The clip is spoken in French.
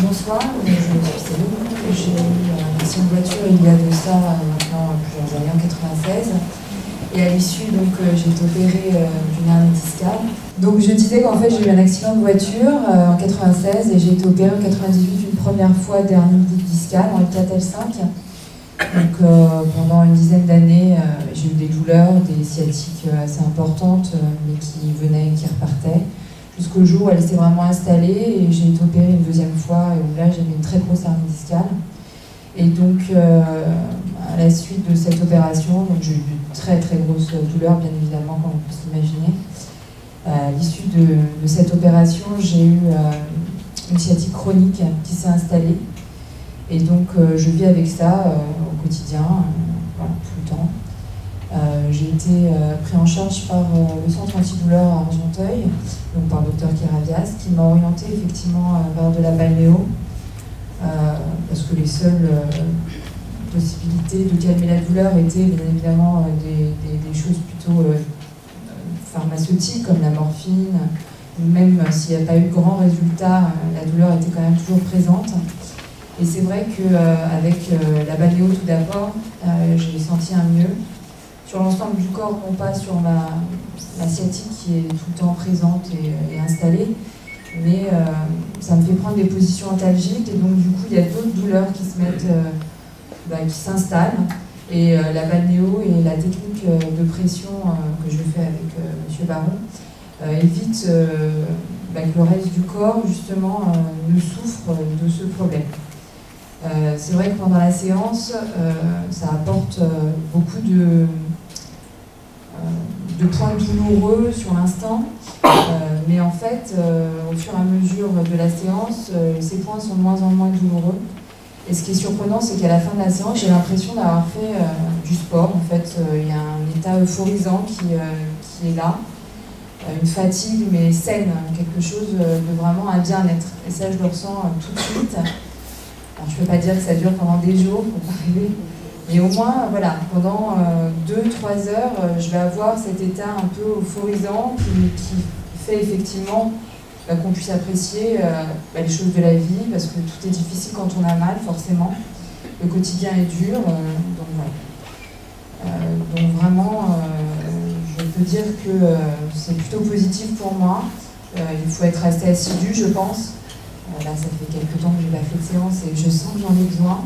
Bonsoir, je suis Céline. J'ai eu un accident de voiture il y a de ça maintenant plusieurs années, en 96. Et à l'issue, j'ai été opérée d'une hernie discale. Donc je disais qu'en fait j'ai eu un accident de voiture en 96 et j'ai été opérée en 98 une première fois d'hernie discale en L4-L5. Donc pendant une dizaine d'années, j'ai eu des douleurs, des sciatiques assez importantes, mais qui venaient et qui repartaient. Jusqu'au jour où elle s'est vraiment installée et j'ai été opérée une deuxième fois et où là j'avais une très grosse hernie discale. Et donc à la suite de cette opération, j'ai eu de très très grosses douleurs, bien évidemment, comme on peut s'imaginer. À l'issue de cette opération, j'ai eu une sciatique chronique qui s'est installée. Et donc je vis avec ça au quotidien, voilà, tout le temps. J'ai été pris en charge par le centre antidouleur à Argenteuil, donc par le docteur Keravias, qui m'a orienté effectivement vers de la balnéo, parce que les seules possibilités de calmer la douleur étaient bien évidemment des choses plutôt pharmaceutiques comme la morphine. Même s'il n'y a pas eu grand résultat, la douleur était quand même toujours présente. Et c'est vrai qu'avec la balnéo tout d'abord, j'ai senti un mieux. Sur l'ensemble du corps, non pas sur la sciatique qui est tout le temps présente et installée, mais ça me fait prendre des positions antalgiques et donc du coup il y a d'autres douleurs qui se mettent, qui s'installent. Et la balnéo et la technique de pression que je fais avec M. Baron évite que le reste du corps justement ne souffre de ce problème. C'est vrai que pendant la séance, ça apporte beaucoup de points douloureux sur l'instant, mais en fait, au fur et à mesure de la séance, ces points sont de moins en moins douloureux. Et ce qui est surprenant, c'est qu'à la fin de la séance, j'ai l'impression d'avoir fait du sport. En fait, il y a un état euphorisant qui est là, une fatigue mais saine, quelque chose de vraiment un bien-être. Et ça, je le ressens tout de suite. Alors, je ne peux pas dire que ça dure pendant des jours, pour pas rêver. Mais au moins, voilà, pendant 2-3 heures, je vais avoir cet état un peu euphorisant qui fait effectivement qu'on puisse apprécier les choses de la vie, parce que tout est difficile quand on a mal, forcément. Le quotidien est dur, donc voilà. Donc vraiment, je peux dire que c'est plutôt positif pour moi. Il faut être assez assidu, je pense. Là, ça fait quelques temps que je n'ai pas fait de séance et je sens que j'en ai besoin.